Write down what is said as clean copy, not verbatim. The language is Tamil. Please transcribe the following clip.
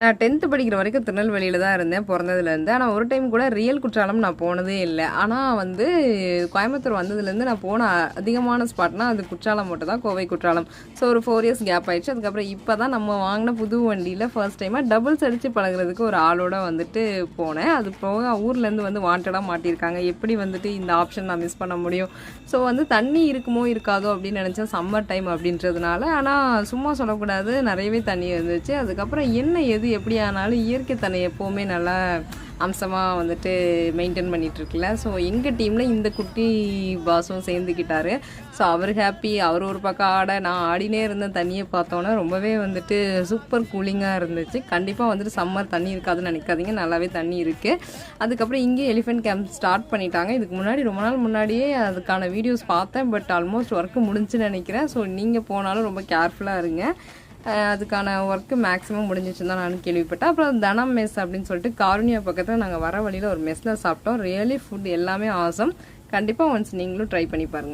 நான் 10th படிக்கிற வரைக்கும் திருநெல்வேலியில தான் இருந்தேன் பொறந்ததுலேருந்து. ஆனா ஒரு டைம் கூட ரியல் குற்றாலம் நான் போனதே இல்ல. ஆனா வந்து கோயம்புத்தூர் வந்ததுலேருந்து நான் போன அதிகமான ஸ்பாட்னா அது குற்றாலம் மட்டும் தான், கோவை குற்றாலம். ஸோ ஒரு 4 இயர்ஸ் கேப் ஆயிடுச்சு. அதுக்கப்புறம் இப்போ தான் நம்ம வாங்கின புது வண்டியில் ஃபர்ஸ்ட் டைமாக டபுள்ஸ் அடித்து பழகுறதுக்கு ஒரு ஆளோட வந்துட்டு போனேன். அது போக ஊர்லேருந்து வந்து வாண்டடாக மாட்டியிருக்காங்க. எப்படி வந்துட்டு இந்த ஆப்ஷன் நான் மிஸ் பண்ண முடியும்? ஸோ வந்து தண்ணி இருக்குமோ இருக்காதோ அப்படின்னு நினச்சேன், சம்மர் டைம் அப்படின்றதுனால. ஆனால் சும்மா சொல்லக்கூடாது, நிறையவே தண்ணி இருந்துச்சு. அதுக்கப்புறம் என்ன எது எப்படி ஆனாலும் இயற்கை தன்னை எப்போவுமே நல்லா அம்சமாக வந்துட்டு மெயின்டைன் பண்ணிகிட்ருக்குல்ல. ஸோ எங்கள் டீமில் இந்த குட்டி பாஸும் சேர்ந்துக்கிட்டாரு. ஸோ அவர் ஹாப்பி, அவர் ஒரு பக்கம் ஆட, நான் ஆடினே இருந்தேன். தண்ணியை பார்த்தோன்னே ரொம்பவே வந்துட்டு சூப்பர் கூலிங்காக இருந்துச்சு. கண்டிப்பாக வந்துட்டு சம்மர் தண்ணி இருக்காதுன்னு நினைக்காதீங்க, நல்லாவே தண்ணி இருக்குது. அதுக்கப்புறம் இங்கே எலிஃபென்ட் கேம்ப் ஸ்டார்ட் பண்ணிட்டாங்க. இதுக்கு முன்னாடி ரொம்ப நாள் முன்னாடியே அதுக்கான வீடியோஸ் பார்த்தேன். பட் ஆல்மோஸ்ட் ஒர்க்கு முடிஞ்சுன்னு நினைக்கிறேன். ஸோ நீங்கள் போனாலும் ரொம்ப கேர்ஃபுல்லாக இருங்க. அதுக்கான ஒர்க்கு மேக்ஸிமம் முடிஞ்சிச்சுன்னு தான் நான் கேள்விப்பட்டேன். அப்புறம் தனம் மெஸ் அப்படின்னு சொல்லிட்டு காருண்யா பக்கத்தில் நாங்கள் வர வழியில் ஒரு மெஸ்ஸில் சாப்பிட்டோம். ரியலி ஃபுட் எல்லாமே ஆசம். கண்டிப்பாக ஒன்ஸ் நீங்களும் ட்ரை பண்ணி பாருங்கள்.